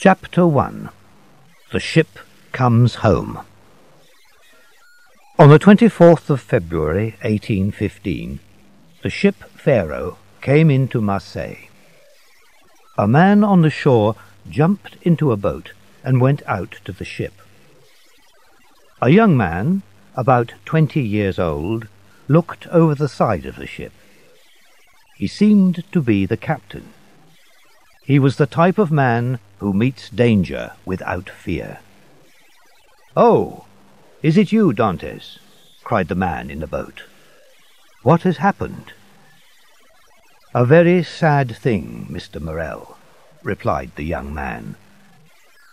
Chapter 1. The Ship Comes Home. On the 24th of February, 1815, the ship Pharaoh came into Marseille. A man on the shore jumped into a boat and went out to the ship. A young man, about 20 years old, looked over the side of the ship. He seemed to be the captain. He was the type of man who meets danger without fear. "Oh, is it you, Dantès?" cried the man in the boat. "What has happened?" "A very sad thing, Mr. Morel," replied the young man.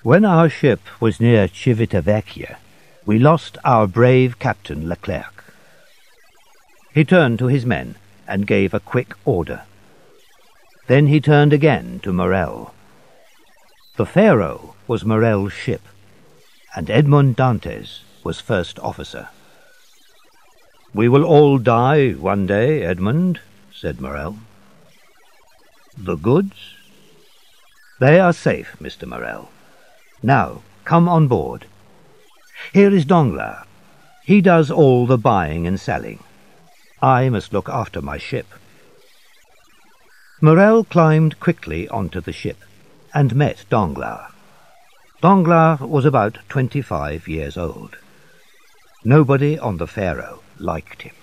"When our ship was near Civitavecchia, we lost our brave captain Leclerc." He turned to his men and gave a quick order. Then he turned again to Morel. The Pharaoh was Morel's ship, and Edmond Dantès was first officer. "We will all die one day, Edmond," said Morel. "The goods?" "They are safe, Mr. Morel. Now, come on board. Here is Danglars. He does all the buying and selling. I must look after my ship." Morel climbed quickly onto the ship and met Danglars. Danglars was about 25 years old. Nobody on the Pharaoh liked him.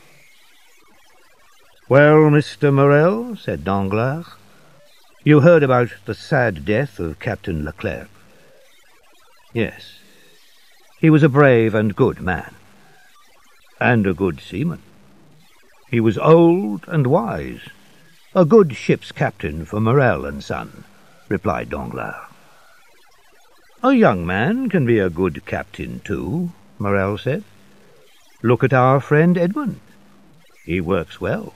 "Well, Mr. Morel," said Danglars, "you heard about the sad death of Captain Leclerc." "Yes. He was a brave and good man. And a good seaman. He was old and wise. A good ship's captain for Morel and Son," replied Danglars. "A young man can be a good captain too," Morel said. "Look at our friend Edmond. He works well."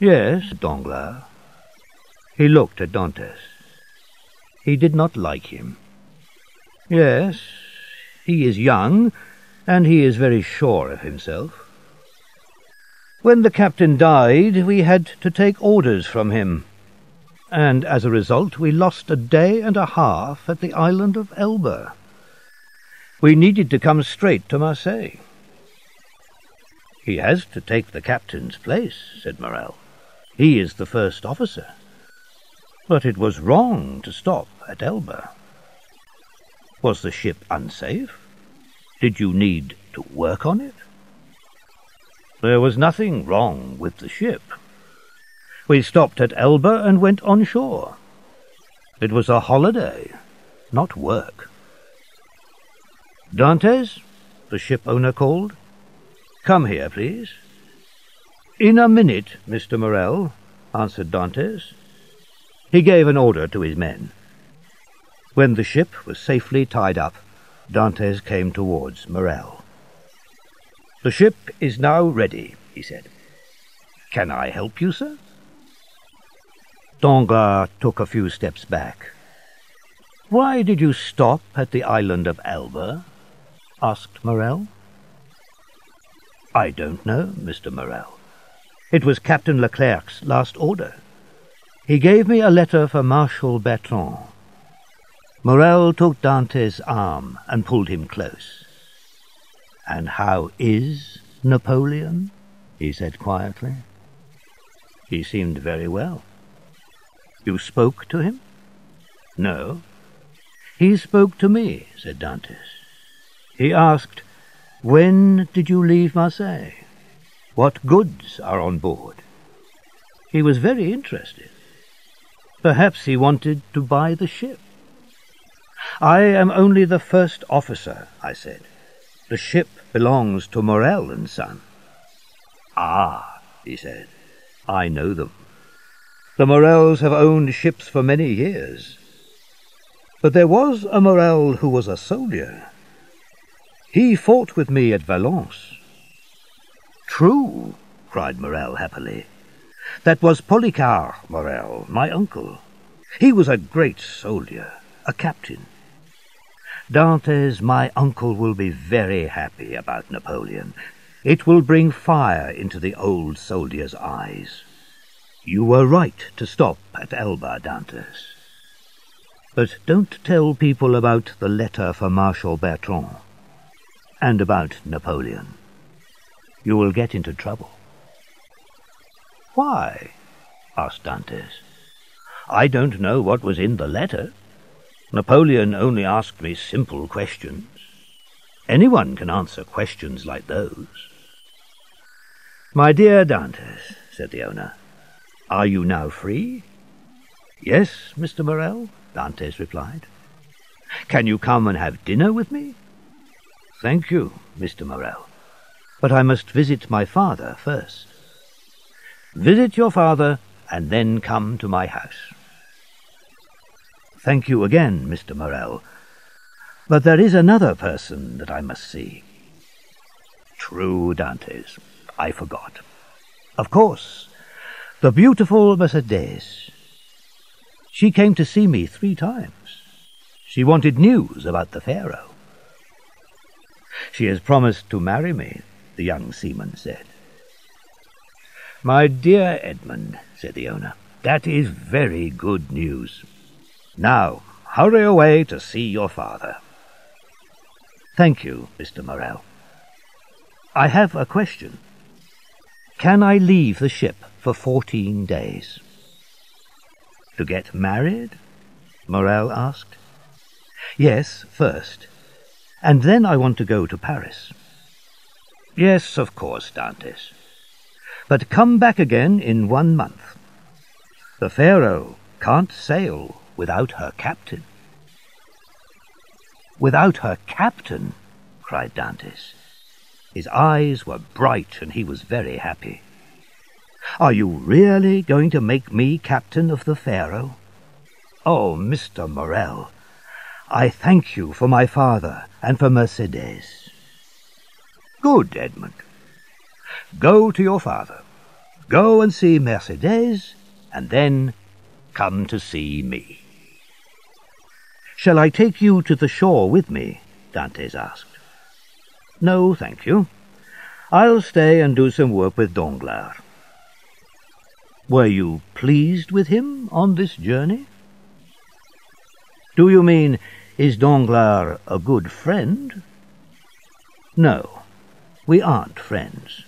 "Yes," Danglars. He looked at Dantès. He did not like him. "Yes, he is young, and he is very sure of himself. When the captain died, we had to take orders from him, and as a result we lost a day and a half at the island of Elba. We needed to come straight to Marseille." "He has to take the captain's place," said Morel. "He is the first officer. But it was wrong to stop at Elba. Was the ship unsafe? Did you need to work on it?" "There was nothing wrong with the ship. We stopped at Elba and went on shore. It was a holiday, not work." "Dantès," the ship owner called. "Come here, please." "In a minute, Mr. Morel," answered Dantès. He gave an order to his men. When the ship was safely tied up, Dantès came towards Morel. "The ship is now ready," he said. "Can I help you, sir?" Danglars took a few steps back. "Why did you stop at the island of Elba?" asked Morel. "I don't know, Mr. Morel. It was Captain Leclerc's last order. He gave me a letter for Marshal Bertrand." Morel took Dantès' arm and pulled him close. "And how is Napoleon?" he said quietly. "He seemed very well." "You spoke to him?" "No." "He spoke to me," said Dantès. "He asked, 'When did you leave Marseille? What goods are on board?' He was very interested. Perhaps he wanted to buy the ship." "I am only the first officer," I said. "The ship belongs to Morel and Son." "Ah," he said, "I know them. The Morels have owned ships for many years. But there was a Morel who was a soldier. He fought with me at Valence." "True," cried Morel happily. "That was Policar Morel, my uncle. He was a great soldier, a captain. Dantès, my uncle, will be very happy about Napoleon. It will bring fire into the old soldier's eyes. You were right to stop at Elba, Dantès." But don't tell people about the letter for Marshal Bertrand, and about Napoleon. You will get into trouble." "Why?" asked Dantes. "I don't know what was in the letter. Napoleon only asked me simple questions. Anyone can answer questions like those." "My dear Dantes," said the owner, "are you now free?" "Yes, Mr. Morel," Dantes replied. "Can you come and have dinner with me?" "Thank you, Mr. Morel, but I must visit my father first." "Visit your father, and then come to my house." "Thank you again, Mr. Morel, but there is another person that I must see." "True, Dantes, I forgot. Of course, the beautiful Mercedes. She came to see me 3 times. She wanted news about the Pharaoh." "She has promised to marry me," the young seaman said. "My dear Edmund," said the owner, "that is very good news. Now, hurry away to see your father." "Thank you, Mr. Morel. I have a question. Can I leave the ship for 14 days? "To get married?" Morel asked. "Yes, first. And then I want to go to Paris." "Yes, of course, Dantes. But come back again in 1 month. The Pharaoh can't sail without her captain." "Without her captain?" cried Dantes. His eyes were bright, and he was very happy. "Are you really going to make me captain of the Pharaoh? Oh, Mr. Morel, I thank you for my father and for Mercedes." "Good, Edmund. Go to your father. Go and see Mercedes, and then come to see me." "Shall I take you to the shore with me?" Dantes asked. "No, thank you. I'll stay and do some work with Danglars." "Were you pleased with him on this journey?" "Do you mean, is Danglars a good friend?" "No, we aren't friends.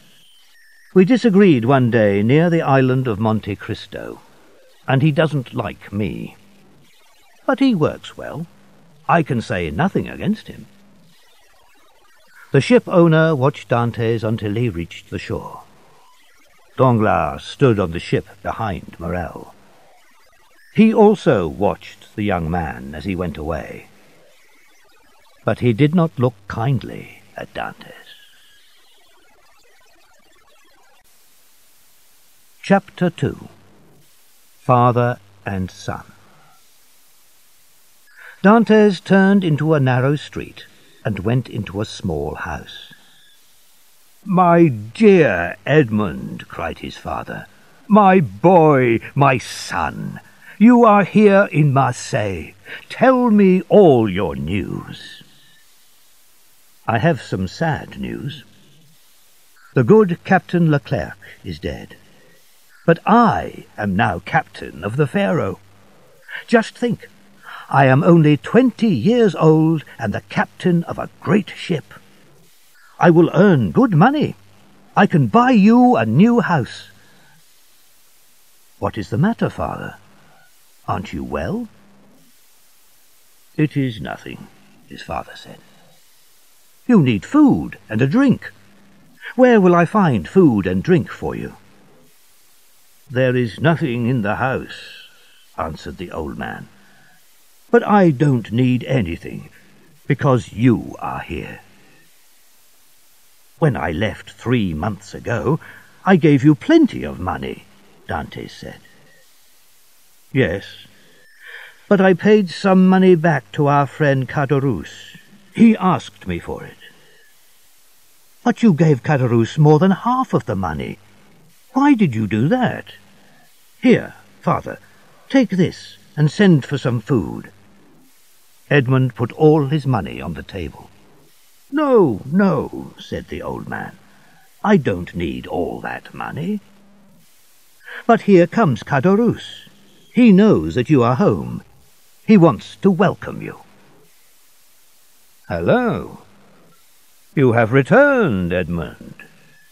We disagreed one day near the island of Monte Cristo, and he doesn't like me. But he works well. I can say nothing against him." The ship owner watched Dantes until he reached the shore. Danglars stood on the ship behind Morel. He also watched the young man as he went away. But he did not look kindly at Dantes. Chapter 2. Father and Son. Dantes turned into a narrow street and went into a small house. "My dear Edmund," cried his father, "my boy, my son, you are here in Marseille. Tell me all your news." "I have some sad news. The good Captain Leclerc is dead. But I am now captain of the Pharaoh. Just think, I am only 20 years old and the captain of a great ship. I will earn good money. I can buy you a new house." "What is the matter, father? Aren't you well?" "It is nothing," his father said. "You need food and a drink. Where will I find food and drink for you?" "There is nothing in the house," answered the old man. "But I don't need anything, because you are here. When I left 3 months ago, I gave you plenty of money," Dantes said. "Yes, but I paid some money back to our friend Caderousse. He asked me for it." "But you gave Caderousse more than half of the money. Why did you do that? Here, father, take this and send for some food." Edmund put all his money on the table. "No, no," said the old man. "I don't need all that money." "But here comes Caderousse. He knows that you are home. He wants to welcome you." "Hello. You have returned, Edmund,"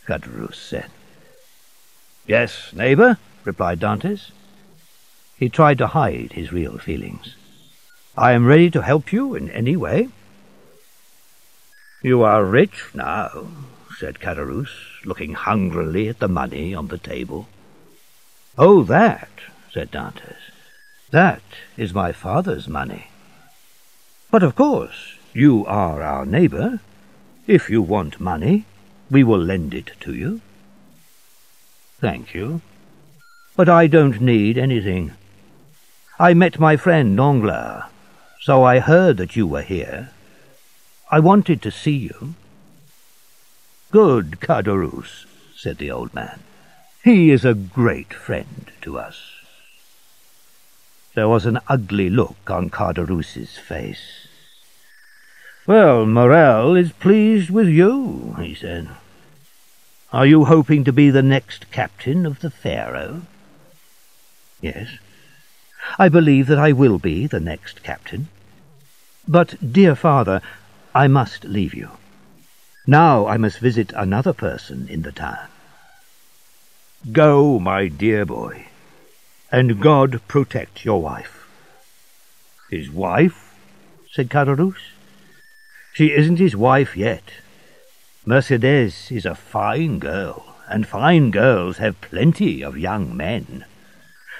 Caderousse said. "Yes, neighbour," replied Dantès. He tried to hide his real feelings. "I am ready to help you in any way." "You are rich now," said Caderousse, looking hungrily at the money on the table. "Oh, that," said Dantès. "That is my father's money. But of course, you are our neighbour. If you want money, we will lend it to you." "Thank you. But I don't need anything. I met my friend Danglars, so I heard that you were here. I wanted to see you." "Good Caderousse," said the old man. "He is a great friend to us." There was an ugly look on Caderousse's face. "Well, Morrel is pleased with you," he said. "Are you hoping to be the next captain of the Pharaoh?" "Yes, I believe that I will be the next captain. But, dear father, I must leave you. Now I must visit another person in the town." "Go, my dear boy, and God protect your wife." "His wife?" said Caderousse. "She isn't his wife yet. Mercédès is a fine girl, and fine girls have plenty of young men.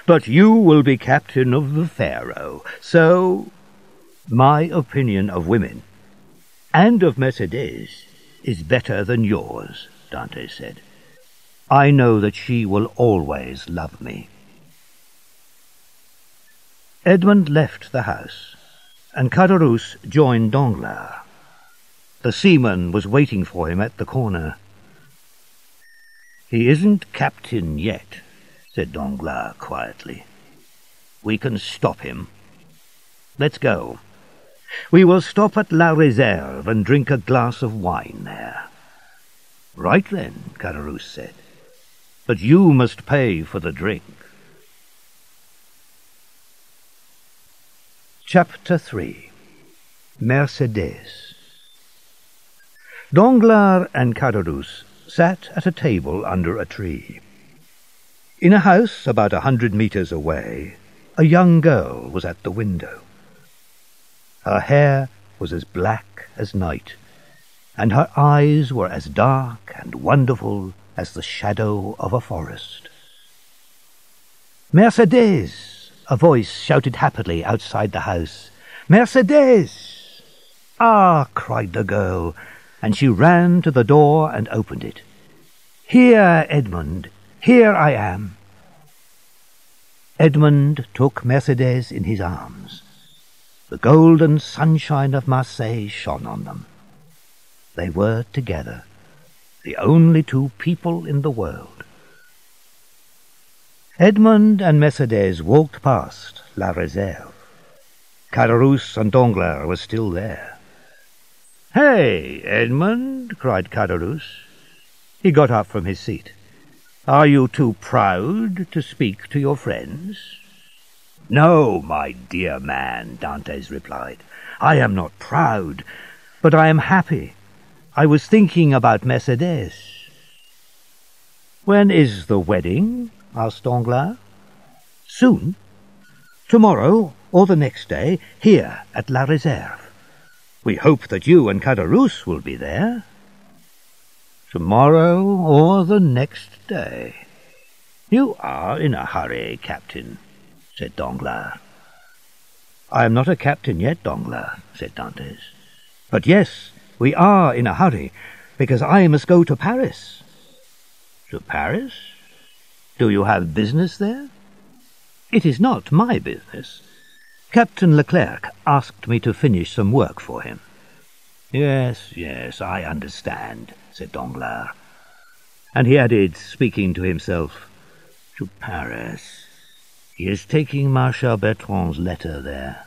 But you will be captain of the Pharaoh, so my opinion of women, and of Mercédès, is better than yours," Dantès said. "I know that she will always love me." Edmund left the house, and Caderousse joined Danglars. The seaman was waiting for him at the corner. "He isn't captain yet," said Danglars quietly. "We can stop him. Let's go. We will stop at La Réserve and drink a glass of wine there." "Right then," Caderousse said. "But you must pay for the drink." Chapter 3. Mercédès. Danglars and Caderousse sat at a table under a tree. In a house about 100 meters away, a young girl was at the window. Her hair was as black as night, and her eyes were as dark and wonderful as the shadow of a forest. "Mercédès!" a voice shouted happily outside the house. "Mercédès!" "Ah!" cried the girl, and she ran to the door and opened it. "Here, Edmund, here I am." Edmund took Mercédès in his arms. The golden sunshine of Marseille shone on them. They were together, the only two people in the world. Edmund and Mercédès walked past La Réserve. Caderousse and Danglars were still there. "Hey, Edmund!" cried Caderousse. He got up from his seat. "Are you too proud to speak to your friends?" "No, my dear man," Dantès replied. "I am not proud, but I am happy. I was thinking about Mercédès." "When is the wedding?" asked Danglars. "Soon. Tomorrow or the next day, here at La Réserve. We hope that you and Caderousse will be there." "Tomorrow or the next day. You are in a hurry, Captain," said Danglars. "I am not a captain yet, Danglars," said Dantès. "But yes, we are in a hurry, because I must go to Paris." "To Paris? Do you have business there?" "It is not my business. Captain Leclerc asked me to finish some work for him." Yes, I understand," said Danglars. And he added, speaking to himself, "To Paris. He is taking Marshal Bertrand's letter there.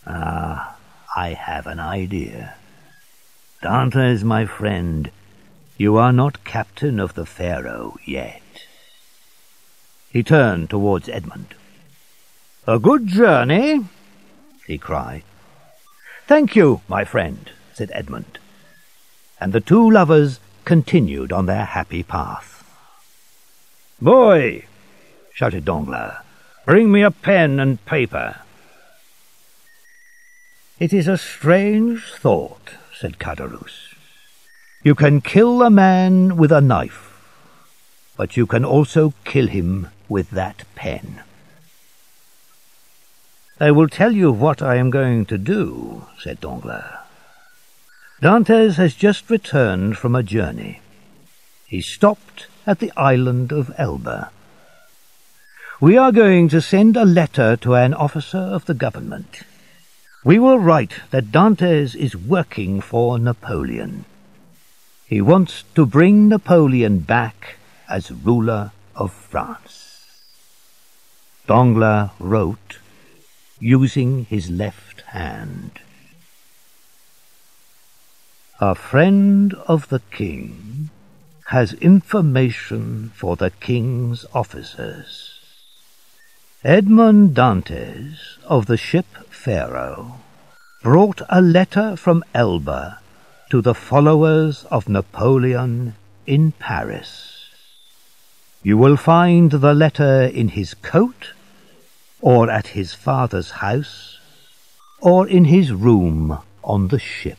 Ah, I have an idea. Dantès, my friend, you are not captain of the Pharaoh yet." He turned towards Edmund. "A good journey. he cried. "Thank you, my friend," said Edmund, and the two lovers continued on their happy path. "Boy," shouted Danglars, "bring me a pen and paper." "It is a strange thought," said Caderousse. "You can kill a man with a knife, but you can also kill him with that pen." "I will tell you what I am going to do," said Danglars. "Dantès has just returned from a journey. He stopped at the island of Elba. We are going to send a letter to an officer of the government. We will write that Dantès is working for Napoleon. He wants to bring Napoleon back as ruler of France." Danglars wrote, using his left hand. "A friend of the king has information for the king's officers. Edmond Dantès of the ship Pharaoh brought a letter from Elba to the followers of Napoleon in Paris. You will find the letter in his coat, or at his father's house, or in his room on the ship."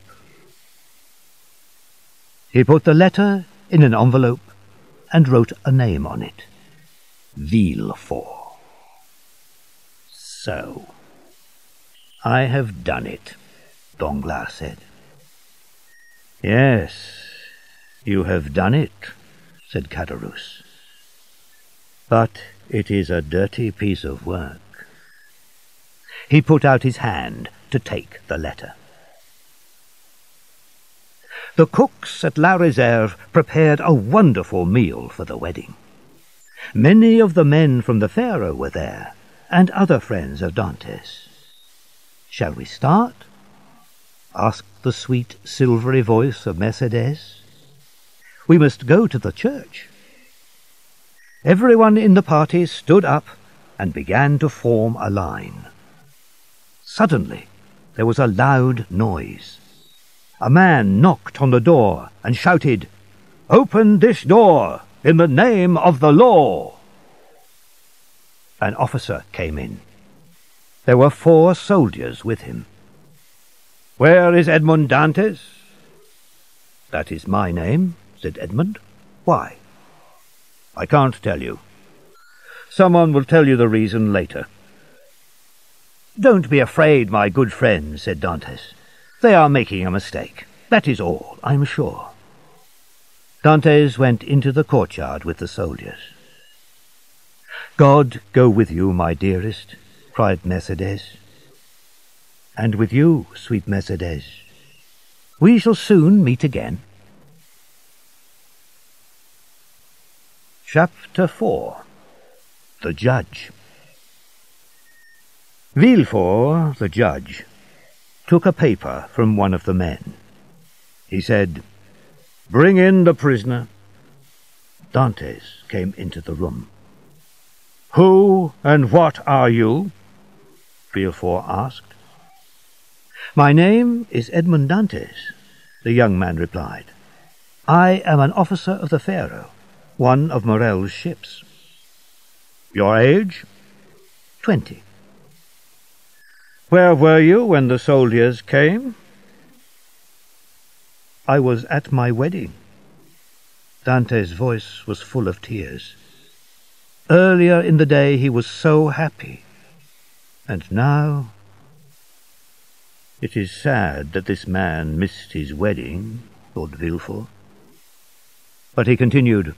He put the letter in an envelope and wrote a name on it, Villefort. "So, I have done it," Danglars said. "Yes, you have done it," said Caderousse. "But it is a dirty piece of work." He put out his hand to take the letter. The cooks at La Réserve prepared a wonderful meal for the wedding. Many of the men from the Pharaoh were there, and other friends of Dantès. "Shall we start?" asked the sweet, silvery voice of Mercédès. "We must go to the church." Everyone in the party stood up and began to form a line. Suddenly there was a loud noise. A man knocked on the door and shouted, "Open this door, in the name of the law!" An officer came in. There were 4 soldiers with him. "Where is Edmond Dantès?" "That is my name," said Edmund. "Why?" "I can't tell you. Someone will tell you the reason later." "Don't be afraid, my good friend," said Dantès. "They are making a mistake. That is all, I'm sure." Dantès went into the courtyard with the soldiers. "God go with you, my dearest," cried Mercédès. "And with you, sweet Mercédès. We shall soon meet again." Chapter 4. The Judge. Villefort, the judge, took a paper from one of the men. He said, "Bring in the prisoner." Dantès came into the room. "Who and what are you?" Villefort asked. "My name is Edmond Dantès," the young man replied. "I am an officer of the Pharaoh, one of Morrel's ships." "Your age?" 20. "Where were you when the soldiers came?" "I was at my wedding." Dantès' voice was full of tears. Earlier in the day he was so happy, and now... "It is sad that this man missed his wedding," thought Villefort. But he continued,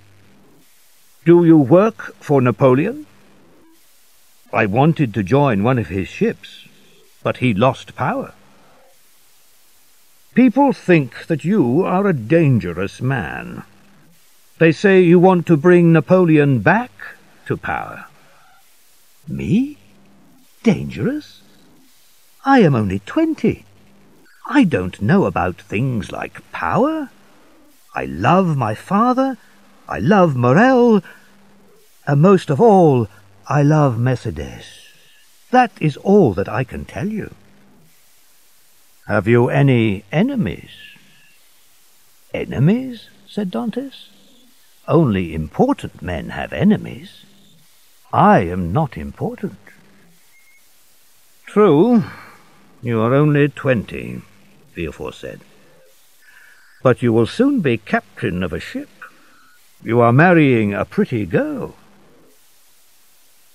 "Do you work for Napoleon?" "I wanted to join one of his ships, but he lost power." "People think that you are a dangerous man. They say you want to bring Napoleon back to power." "Me? Dangerous? I am only 20. I don't know about things like power. I love my father, I love Morrel, and most of all, I love Mercédès. That is all that I can tell you." Have you any enemies? Enemies? Said Dantes. Only important men have enemies. I am not important. True, you are only 20, Villefort said. But you will soon be captain of a ship. You are marrying a pretty girl.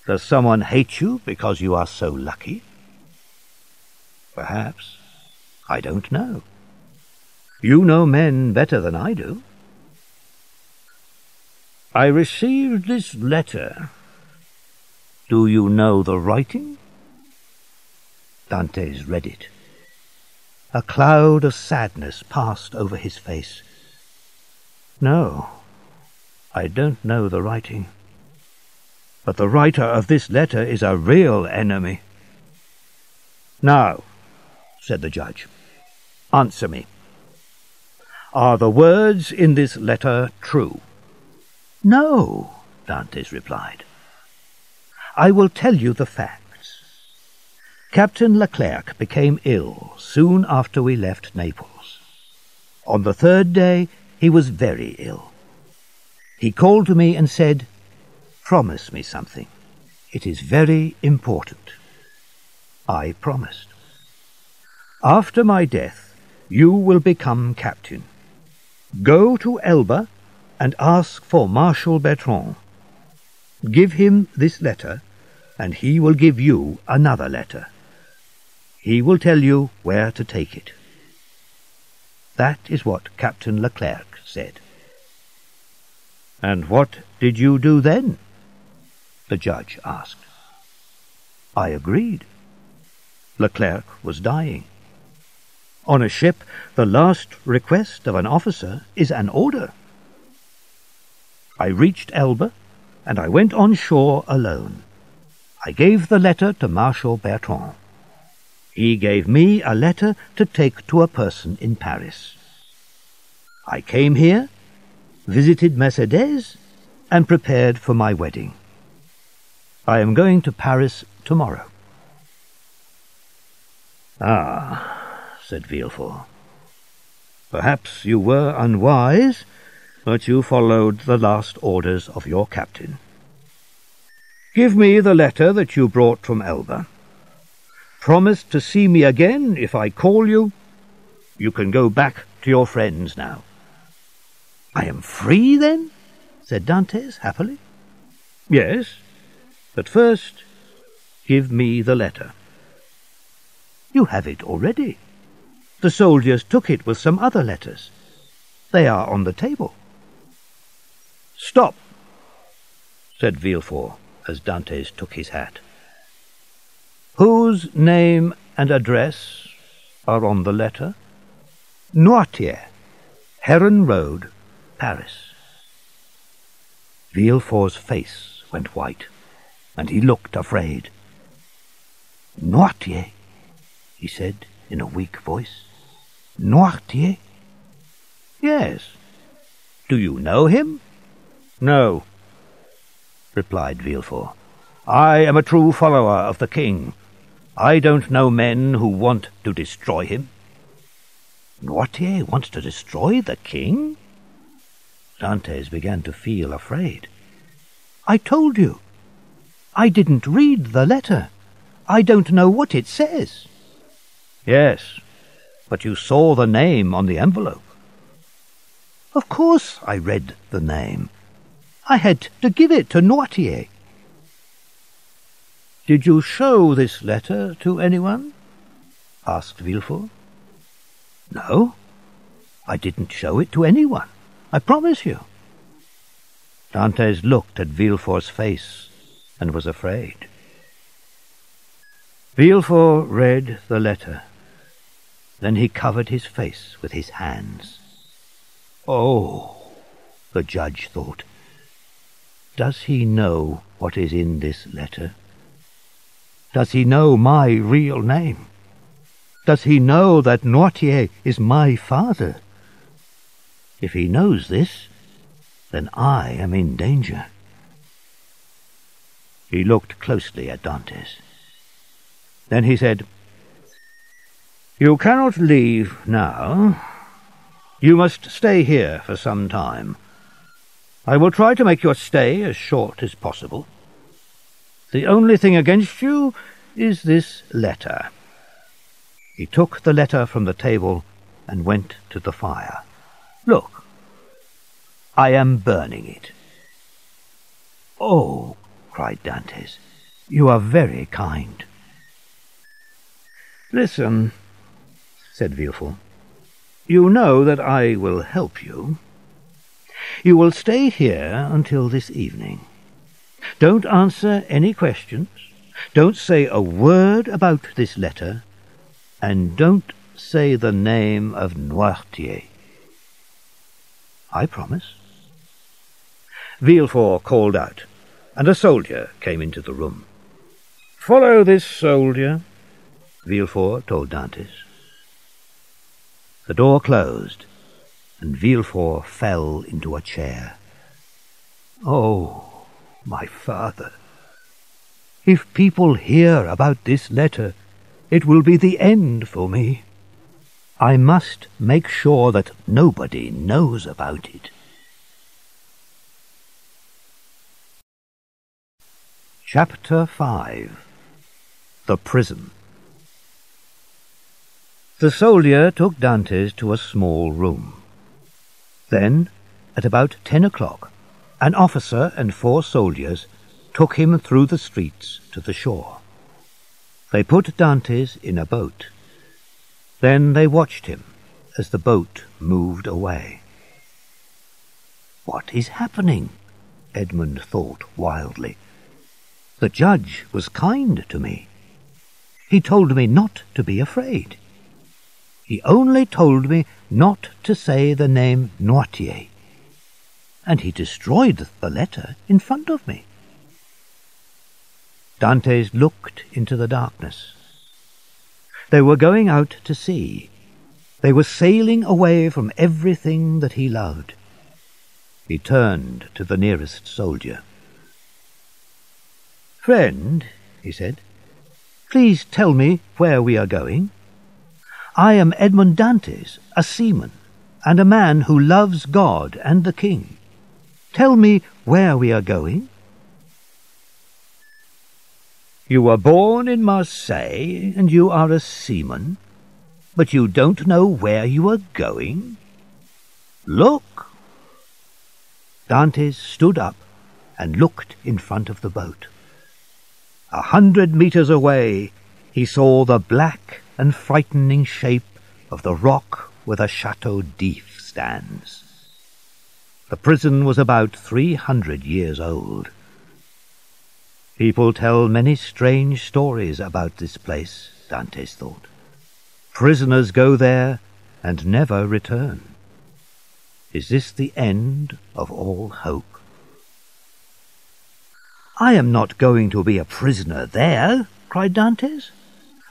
Does someone hate you because you are so lucky? Perhaps. I don't know. You know men better than I do. I received this letter. Do you know the writing? Dantes read it. A cloud of sadness passed over his face. No, I don't know the writing. But the writer of this letter is a real enemy. Now, said the judge, answer me. Are the words in this letter true? No, Dantes replied. I will tell you the facts. Captain Leclerc became ill soon after we left Naples. On the third day, he was very ill. He called to me and said, "Promise me something. It is very important." I promised. After my death, you will become captain. Go to Elba and ask for Marshal Bertrand. Give him this letter, and he will give you another letter. He will tell you where to take it. That is what Captain Leclerc said. And what did you do then? The judge asked. I agreed. Leclerc was dying. On a ship, the last request of an officer is an order. I reached Elba, and I went on shore alone. I gave the letter to Marshal Bertrand. He gave me a letter to take to a person in Paris. I came here, visited Mercedes, and prepared for my wedding. I am going to Paris tomorrow. Ah, said Villefort. Perhaps you were unwise, but you followed the last orders of your captain. Give me the letter that you brought from Elba. Promise to see me again if I call you. You can go back to your friends now. I am free, then? Said Dantes happily. Yes, but first give me the letter. You have it already. The soldiers took it with some other letters. They are on the table. Stop, said Villefort, as Dantes took his hat. Whose name and address are on the letter? Noirtier, Heron Road, Paris. Villefort's face went white, and he looked afraid. Noirtier, he said in a weak voice. Noirtier? Yes. Do you know him? No, replied Villefort. I am a true follower of the king. I don't know men who want to destroy him. Noirtier wants to destroy the king? Dantes began to feel afraid. I told you. I didn't read the letter. I don't know what it says. Yes, but you saw the name on the envelope. Of course I read the name. I had to give it to Noirtier. Did you show this letter to anyone? Asked Villefort. No, I didn't show it to anyone. I promise you. Dantes looked at Villefort's face and was afraid. Villefort read the letter. Then he covered his face with his hands. Oh, the judge thought. Does he know what is in this letter? Does he know my real name? Does he know that Noirtier is my father? If he knows this, then I am in danger. He looked closely at Dantes. Then he said, You cannot leave now. You must stay here for some time. I will try to make your stay as short as possible. The only thing against you is this letter." He took the letter from the table and went to the fire. "Look, I am burning it." "Oh," cried Dantes, "you are very kind." "Listen," said Villefort. "You know that I will help you. You will stay here until this evening. Don't answer any questions. Don't say a word about this letter. And don't say the name of Noirtier." "I promise." Villefort called out, and a soldier came into the room. "Follow this soldier," Villefort told Dantes. The door closed, and Villefort fell into a chair. "Oh, my father, if people hear about this letter, it will be the end for me. I must make sure that nobody knows about it." Chapter 5. The Prison. The soldier took Dantes to a small room. Then, at about 10 o'clock, an officer and 4 soldiers took him through the streets to the shore. They put Dantes in a boat. Then they watched him as the boat moved away. "What is happening?" Edmund thought wildly. "The judge was kind to me. He told me not to be afraid. He only told me not to say the name Noirtier. And he destroyed the letter in front of me." Dantes looked into the darkness. They were going out to sea. They were sailing away from everything that he loved. He turned to the nearest soldier. "Friend," he said, "please tell me where we are going. I am Edmond Dantes, a seaman, and a man who loves God and the king. Tell me where we are going." "You were born in Marseille, and you are a seaman, but you don't know where you are going? Look!" Dantes stood up and looked in front of the boat. 100 meters away he saw the black and frightening shape of the rock where the Chateau d'If stands. The prison was about 300 years old. People tell many strange stories about this place, Dantes thought. Prisoners go there and never return. Is this the end of all hope? "I am not going to be a prisoner there," cried Dantes.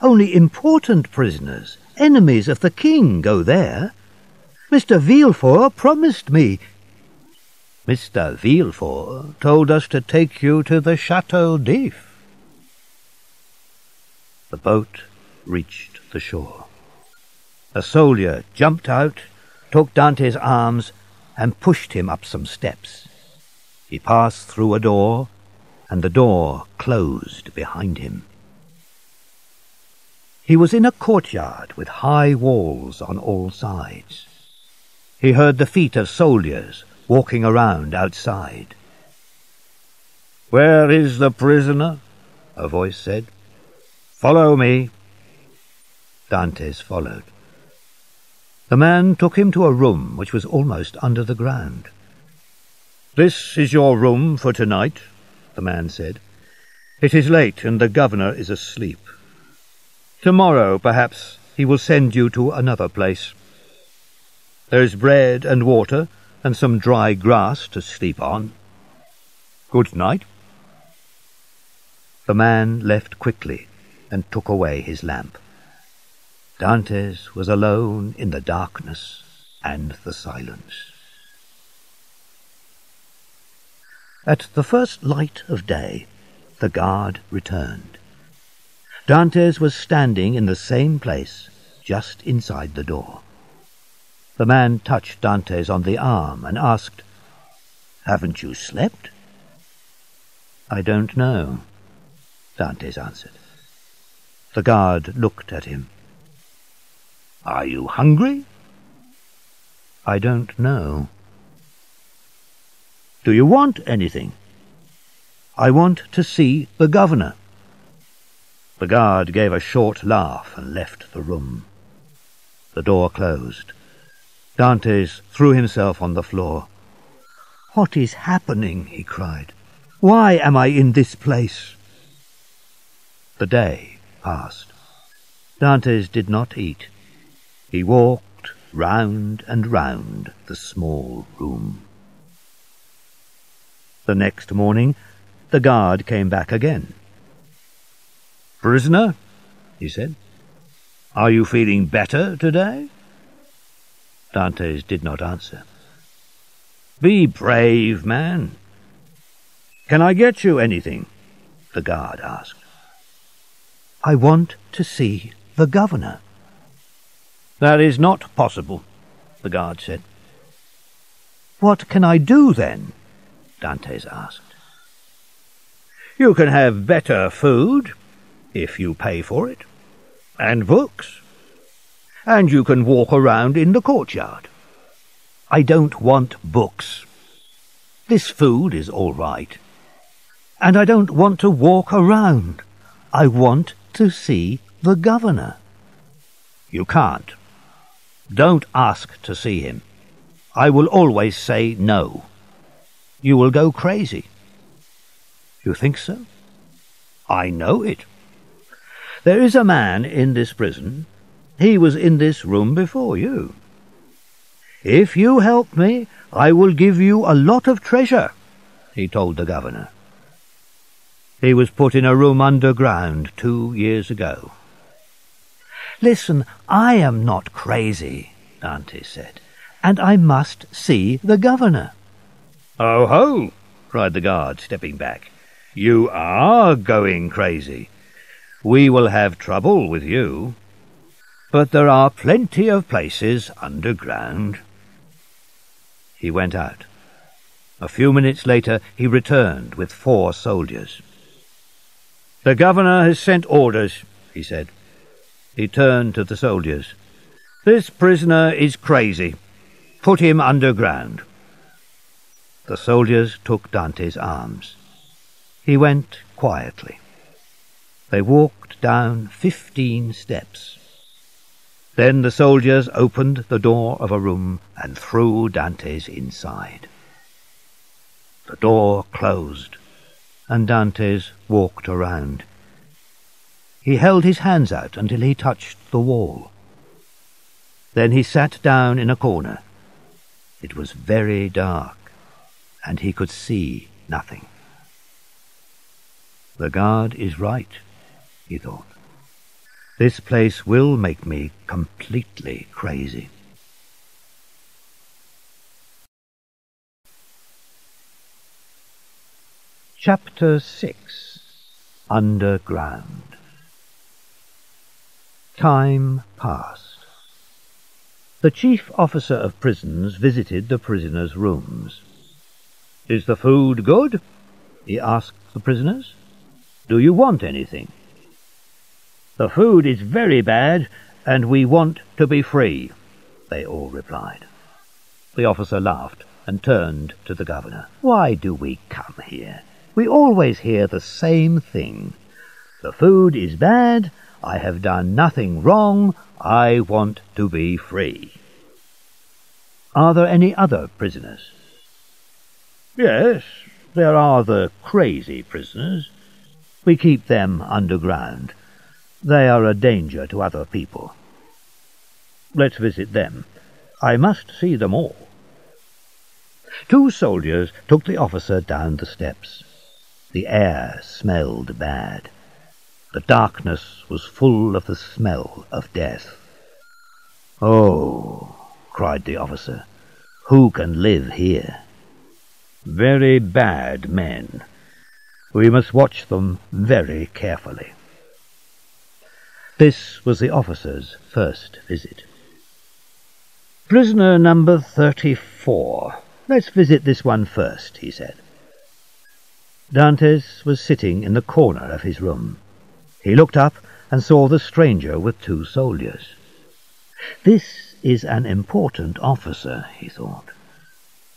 "Only important prisoners, enemies of the king, go there. Mr. Villefort promised me—" "Mr. Villefort told us to take you to the Chateau d'If." The boat reached the shore. A soldier jumped out, took Dantes' arms, and pushed him up some steps. He passed through a door, and the door closed behind him. He was in a courtyard with high walls on all sides. He heard the feet of soldiers walking around outside. "Where is the prisoner?" a voice said. "Follow me." Dantes followed. The man took him to a room which was almost under the ground. "This is your room for tonight," the man said. "It is late and the governor is asleep. Tomorrow, perhaps, he will send you to another place. There's bread and water and some dry grass to sleep on. Good night." The man left quickly and took away his lamp. Dantes was alone in the darkness and the silence. At the first light of day, the guard returned. Dantes was standing in the same place, just inside the door. The man touched Dantes on the arm and asked, "Haven't you slept?" "I don't know," Dantes answered. The guard looked at him. "Are you hungry?" "I don't know." "Do you want anything?" "I want to see the governor." The guard gave a short laugh and left the room. The door closed. Dantes threw himself on the floor. "What is happening?" he cried. "Why am I in this place?" The day passed. Dantes did not eat. He walked round and round the small room. The next morning the guard came back again. "Prisoner," he said, "are you feeling better today?" Dantes did not answer. "Be brave, man." "Can I get you anything?" the guard asked. "I want to see the governor." "That is not possible," the guard said. "What can I do then?" Dantes asked. "You can have better food, if you pay for it, and books, and you can walk around in the courtyard." "I don't want books. This food is all right. And I don't want to walk around. I want to see the governor." "You can't. Don't ask to see him. I will always say no. You will go crazy." "You think so?" "I know it. There is a man in this prison. He was in this room before you. If you help me, I will give you a lot of treasure," he told the governor. "He was put in a room underground 2 years ago." "Listen, I am not crazy," Dantes said, "and I must see the governor." "Oh ho!" cried the guard, stepping back. "You are going crazy. We will have trouble with you. But there are plenty of places underground." He went out. A few minutes later he returned with 4 soldiers. "The governor has sent orders," he said. He turned to the soldiers. "This prisoner is crazy. Put him underground." The soldiers took Dantes' arms. He went quietly. They walked down 15 steps. Then the soldiers opened the door of a room and threw Dantes inside. The door closed, and Dantes walked around. He held his hands out until he touched the wall. Then he sat down in a corner. It was very dark, and he could see nothing. "The guard is right," he thought. "This place will make me completely crazy." Chapter 6. Underground. Time passed. The chief officer of prisons visited the prisoners' rooms. "Is the food good?" he asked the prisoners. "Do you want anything?" "The food is very bad, and we want to be free," they all replied. The officer laughed and turned to the governor. "Why do we come here? We always hear the same thing. The food is bad, I have done nothing wrong, I want to be free." "Are there any other prisoners?" "Yes, there are the crazy prisoners. We keep them underground. They are a danger to other people." "Let's visit them. I must see them all." 2 soldiers took the officer down the steps. The air smelled bad. The darkness was full of the smell of death. "Oh," cried the officer, "who can live here? Very bad men. We must watch them very carefully." This was the officer's first visit. "Prisoner number 34. Let's visit this one first," he said. Dantes was sitting in the corner of his room. He looked up and saw the stranger with 2 soldiers. This is an important officer, he thought.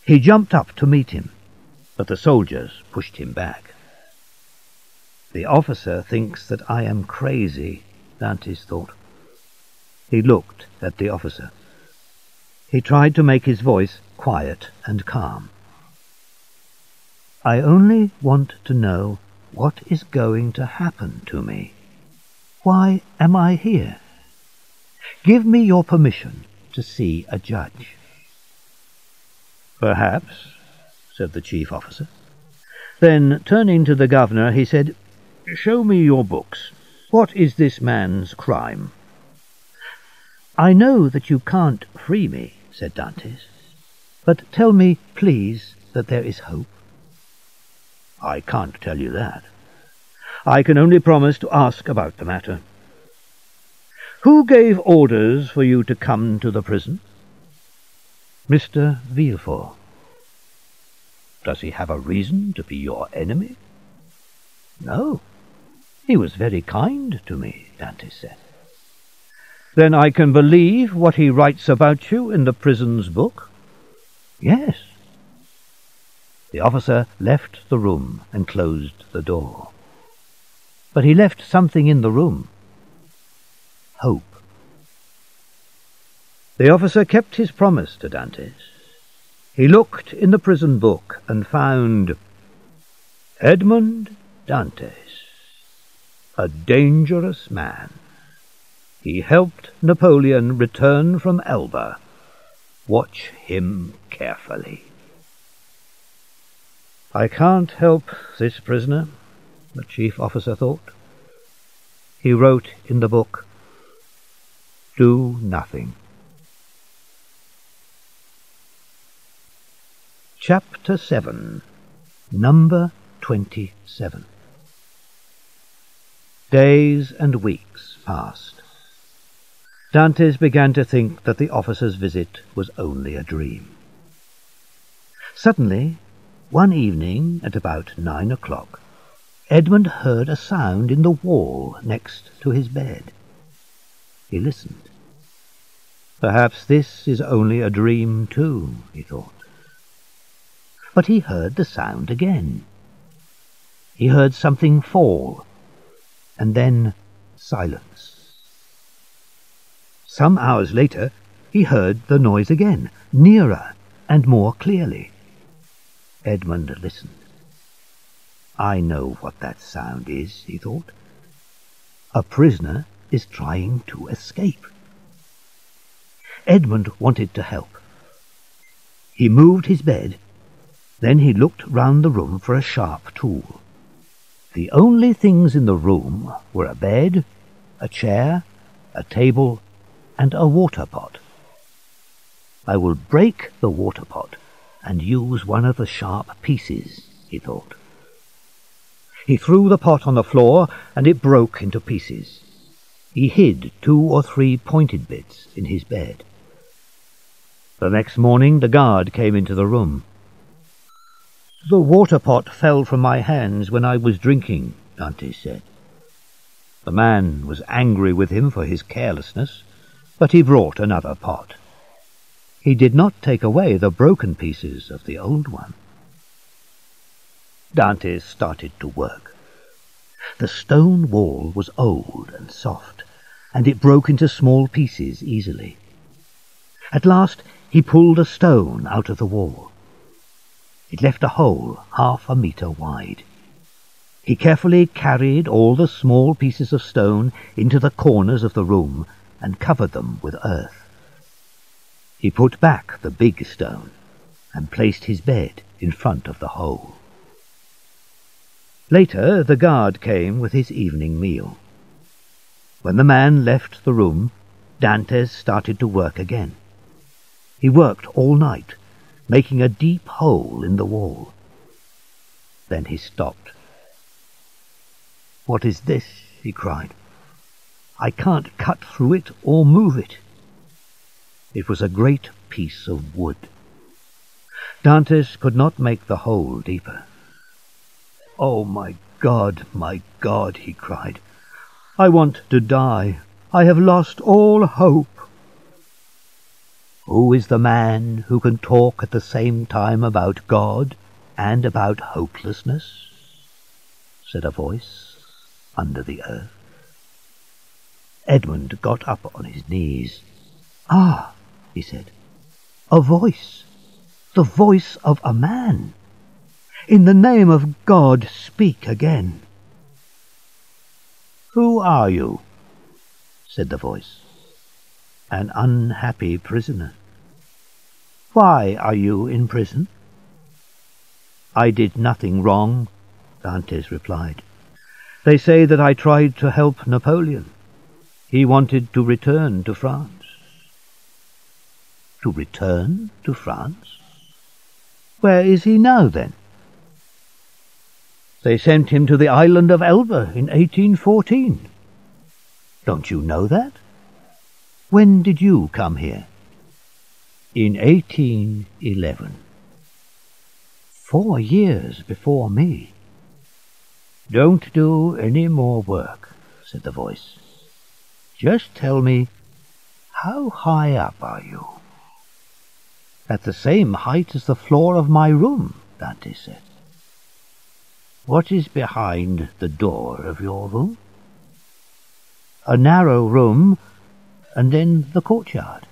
He jumped up to meet him, but the soldiers pushed him back. The officer thinks that I am crazy, Dantes thought. He looked at the officer. He tried to make his voice quiet and calm. "I only want to know what is going to happen to me. Why am I here? Give me your permission to see a judge." "Perhaps," said the chief officer. Then, turning to the governor, he said, "Show me your books. What is this man's crime?" "I know that you can't free me," said Dantes, "but tell me, please, that there is hope." "I can't tell you that. I can only promise to ask about the matter. Who gave orders for you to come to the prison?" "Mr. Villefort." "Does he have a reason to be your enemy?" "No. He was very kind to me," Dantes said. "Then I can believe what he writes about you in the prison's book?" "Yes." The officer left the room and closed the door. But he left something in the room. Hope. The officer kept his promise to Dantes. He looked in the prison book and found Edmond Dantes, a dangerous man. He helped Napoleon return from Elba. Watch him carefully. "I can't help this prisoner," the chief officer thought. He wrote in the book, "Do nothing." Chapter 7. Number 27. Days and weeks passed. Dantes began to think that the officer's visit was only a dream. Suddenly, one evening at about 9 o'clock, Edmund heard a sound in the wall next to his bed. He listened. Perhaps this is only a dream too, he thought. But he heard the sound again. He heard something fall, and then silence. Some hours later, he heard the noise again, nearer and more clearly. Edmund listened. I know what that sound is, he thought. A prisoner is trying to escape. Edmund wanted to help. He moved his bed. Then he looked round the room for a sharp tool. The only things in the room were a bed, a chair, a table, and a water pot. I will break the water pot and use one of the sharp pieces, he thought. He threw the pot on the floor, and it broke into pieces. He hid 2 or 3 pointed bits in his bed. The next morning the guard came into the room. The water pot fell from my hands when I was drinking, Dantes said. The man was angry with him for his carelessness, but he brought another pot. He did not take away the broken pieces of the old one. Dantes started to work. The stone wall was old and soft, and it broke into small pieces easily. At last he pulled a stone out of the wall. It left a hole 1/2 meter wide. He carefully carried all the small pieces of stone into the corners of the room and covered them with earth. He put back the big stone and placed his bed in front of the hole. Later the guard came with his evening meal. When the man left the room, Dantes started to work again. He worked all night, making a deep hole in the wall. Then he stopped. "What is this?" he cried. I can't cut through it or move it. It was a great piece of wood. Dantes could not make the hole deeper. "Oh, my God, he cried. "I want to die. I have lost all hope." "Who is the man who can talk at the same time about God and about hopelessness?" said a voice under the earth. Edmund got up on his knees. "Ah," he said, "a voice, the voice of a man. In the name of God, speak again." "Who are you?" said the voice. "An unhappy prisoner." "Why are you in prison?" "I did nothing wrong," Dantes replied. "They say that I tried to help Napoleon. He wanted to return to France." "To return to France? Where is he now, then?" "They sent him to the island of Elba in 1814. Don't you know that? When did you come here?" "In 1811. 4 years before me." "Don't do any more work," said the voice. "Just tell me, how high up are you?" "At the same height as the floor of my room," Dantes said. "What is behind the door of your room?" "A narrow room, and then the courtyard."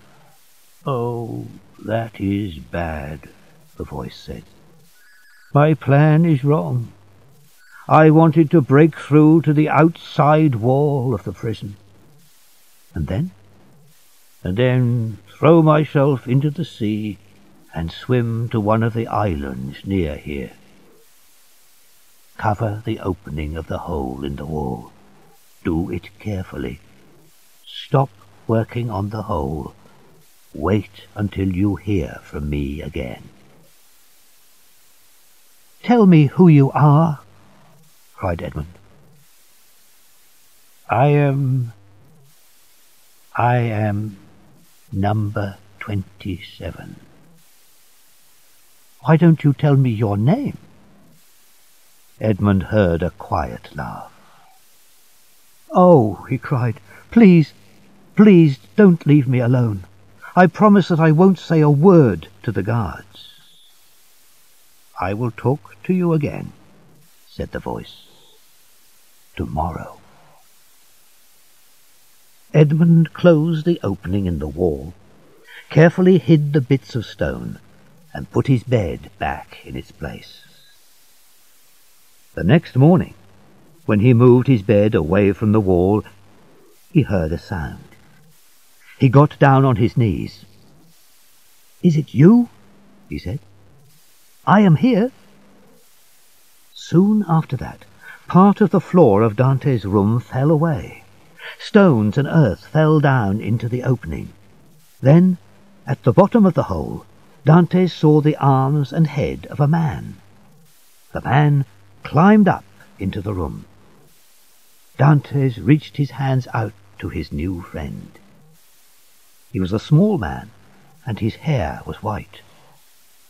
"Oh, that is bad," the voice said. "My plan is wrong. I wanted to break through to the outside wall of the prison. And then? And then throw myself into the sea and swim to one of the islands near here. Cover the opening of the hole in the wall. Do it carefully. Stop working on the hole. Wait until you hear from me again." "Tell me who you are," cried Edmund. I am number 27. "Why don't you tell me your name?" Edmund heard a quiet laugh. "Oh," he cried, "please, please don't leave me alone. I promise that I won't say a word to the guards." "I will talk to you again," said the voice. "Tomorrow." Edmund closed the opening in the wall, carefully hid the bits of stone, and put his bed back in its place. The next morning, when he moved his bed away from the wall, he heard a sound. He got down on his knees. "Is it you?" he said. "I am here." Soon after that, part of the floor of Dantes' room fell away. Stones and earth fell down into the opening. Then, at the bottom of the hole, Dantes saw the arms and head of a man. The man climbed up into the room. Dantes reached his hands out to his new friend. He was a small man, and his hair was white.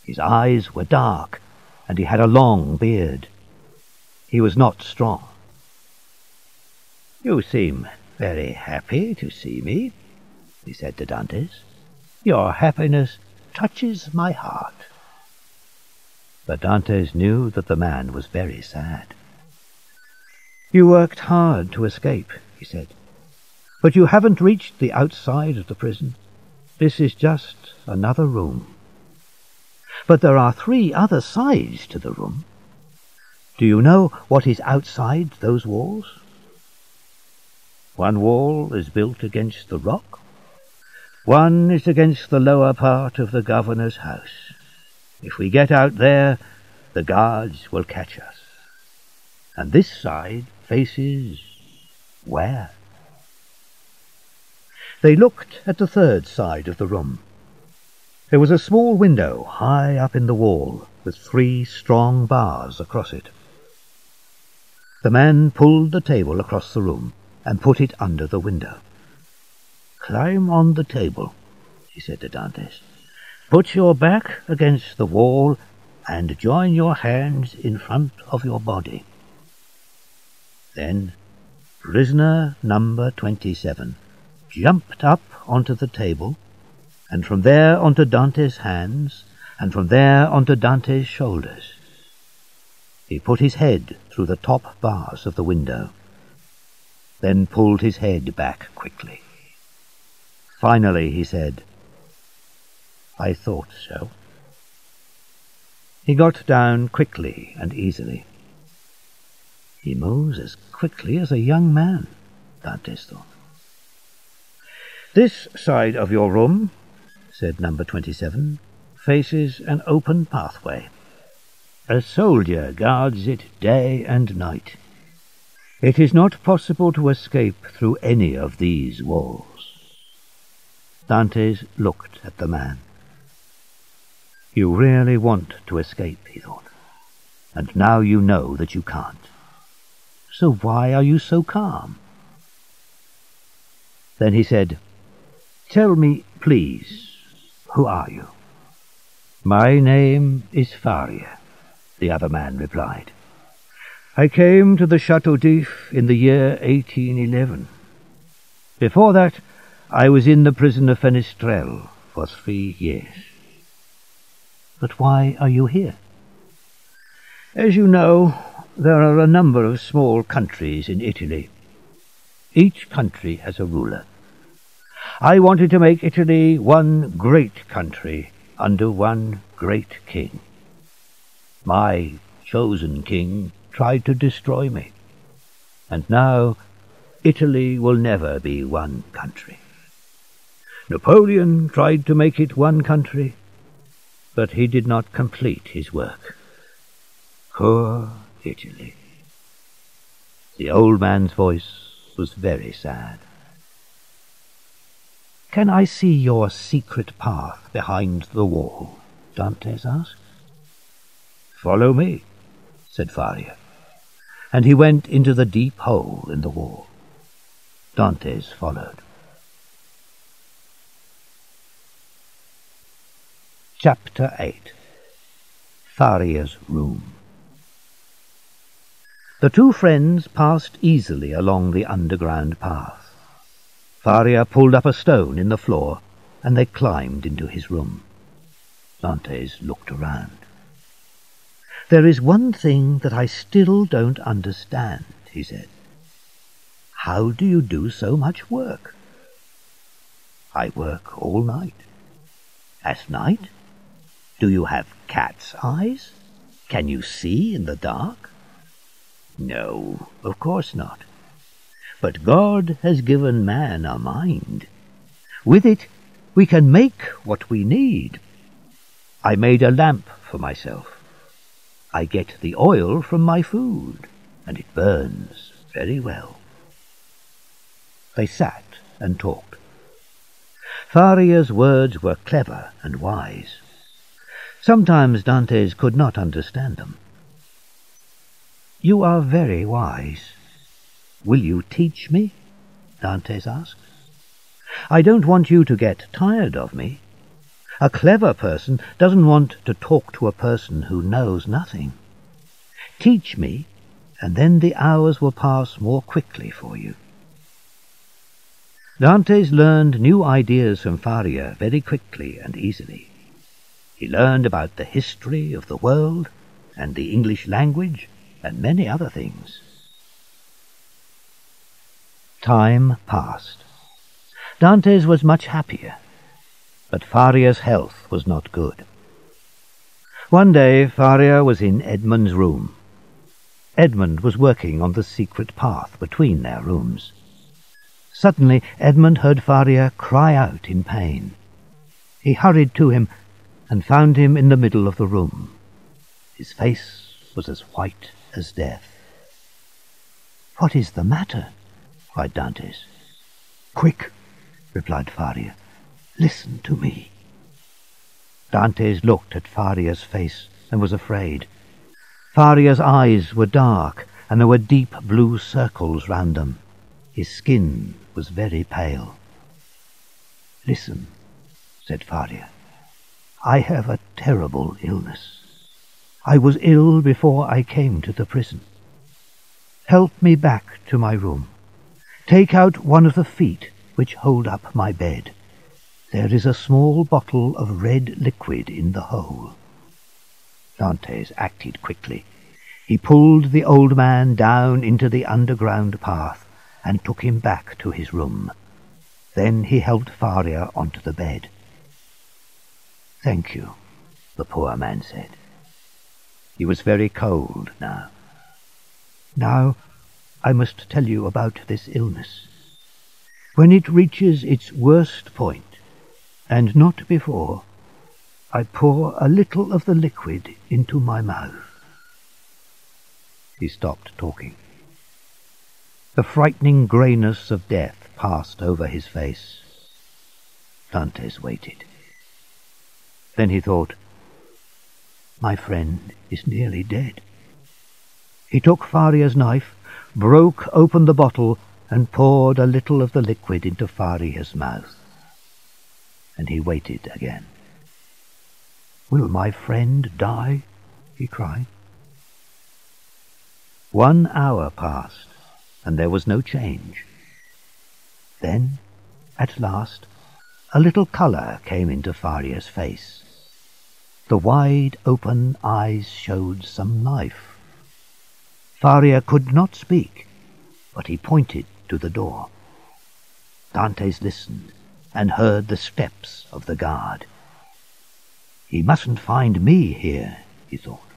His eyes were dark, and he had a long beard. He was not strong. "You seem very happy to see me," he said to Dantes. "Your happiness touches my heart." But Dantes knew that the man was very sad. "You worked hard to escape," he said, "but you haven't reached the outside of the prison. This is just another room. But there are 3 other sides to the room. Do you know what is outside those walls?" "One wall is built against the rock. One is against the lower part of the governor's house. If we get out there, the guards will catch us. And this side faces where?" They looked at the 3rd side of the room. There was a small window high up in the wall, with 3 strong bars across it. The man pulled the table across the room and put it under the window. "Climb on the table," he said to Dantes. "Put your back against the wall and join your hands in front of your body." Then prisoner number 27 jumped up onto the table, and from there onto Dante's hands, and from there onto Dante's shoulders. He put his head through the top bars of the window, then pulled his head back quickly. Finally he said, "I thought so." He got down quickly and easily. "He moves as quickly as a young man," Dantes thought. "This side of your room," said number 27, "faces an open pathway. A soldier guards it day and night. It is not possible to escape through any of these walls." Dantes looked at the man. "You really want to escape," he thought, "and now you know that you can't. So why are you so calm?" Then he said, "Tell me, please, who are you?" "My name is Faria," the other man replied. "I came to the Chateau d'If in the year 1811. Before that, I was in the prison of Fenestrelle for 3 years. "But why are you here?" "As you know, there are a number of small countries in Italy. Each country has a ruler. I wanted to make Italy one great country under one great king. My chosen king tried to destroy me, and now Italy will never be one country. Napoleon tried to make it one country, but he did not complete his work. Poor Italy." The old man's voice was very sad. "Can I see your secret path behind the wall?" Dantes asked. "Follow me," said Faria, and he went into the deep hole in the wall. Dantes followed. Chapter 8. Faria's Room. The two friends passed easily along the underground path. Faria pulled up a stone in the floor, and they climbed into his room. Dantes looked around. "There is one thing that I still don't understand," he said. "How do you do so much work?" "I work all night." "At night? Do you have cat's eyes? Can you see in the dark?" "No, of course not. But God has given man a mind. With it we can make what we need. I made a lamp for myself. I get the oil from my food, and it burns very well." They sat and talked. Faria's words were clever and wise. Sometimes Dantes could not understand them. "You are very wise. Will you teach me?" Dantes asked. "I don't want you to get tired of me. A clever person doesn't want to talk to a person who knows nothing. Teach me, and then the hours will pass more quickly for you." Dantes learned new ideas from Faria very quickly and easily. He learned about the history of the world and the English language and many other things. Time passed. Dantes was much happier, but Faria's health was not good. One day Faria was in Edmund's room. Edmund was working on the secret path between their rooms. Suddenly Edmund heard Faria cry out in pain. He hurried to him and found him in the middle of the room. His face was as white as death. "What is the matter?" cried Dantes. "Quick," replied Faria. "Listen to me." Dantes looked at Faria's face and was afraid. Faria's eyes were dark, and there were deep blue circles round them. His skin was very pale. "Listen," said Faria. "I have a terrible illness. I was ill before I came to the prison. Help me back to my room. Take out one of the feet which hold up my bed. There is a small bottle of red liquid in the hole." Dantes acted quickly. He pulled the old man down into the underground path and took him back to his room. Then he helped Faria onto the bed. "Thank you," the poor man said. He was very cold now. "Now I must tell you about this illness. When it reaches its worst point, and not before, I pour a little of the liquid into my mouth." He stopped talking. The frightening greyness of death passed over his face. Dantes waited. Then he thought, "My friend is nearly dead." He took Faria's knife, broke open the bottle, and poured a little of the liquid into Faria's mouth. And he waited again. "Will my friend die?" he cried. 1 hour passed, and there was no change. Then, at last, a little colour came into Faria's face. The wide-open eyes showed some life. Faria could not speak, but he pointed to the door. Dantes listened and heard the steps of the guard. "He mustn't find me here," he thought.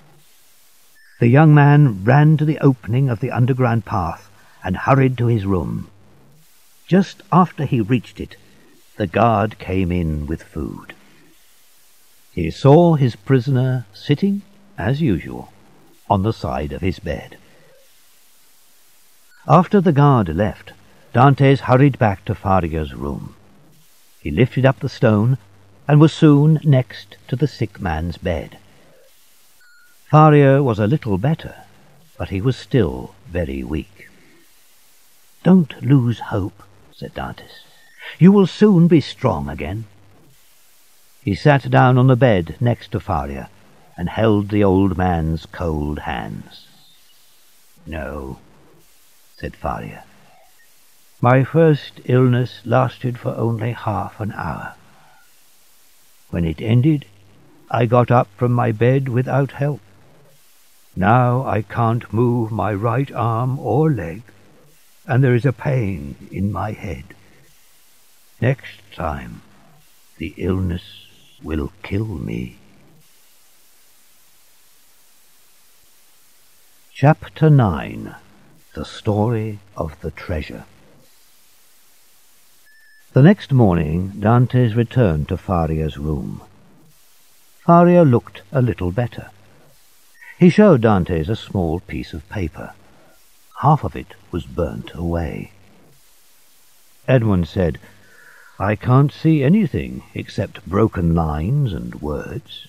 The young man ran to the opening of the underground path and hurried to his room. Just after he reached it, the guard came in with food. He saw his prisoner sitting, as usual, on the side of his bed. After the guard left, Dantes hurried back to Faria's room. He lifted up the stone and was soon next to the sick man's bed. Faria was a little better, but he was still very weak. "Don't lose hope," said Dantes. "You will soon be strong again." He sat down on the bed next to Faria and held the old man's cold hands. "No," said Faria. "My first illness lasted for only half an hour. When it ended, I got up from my bed without help. Now I can't move my right arm or leg, and there is a pain in my head. Next time, the illness will kill me." Chapter 9. The Story of the Treasure. The next morning Dantes returned to Faria's room. Faria looked a little better. He showed Dantes a small piece of paper. Half of it was burnt away. Edmund said, "I can't see anything except broken lines and words."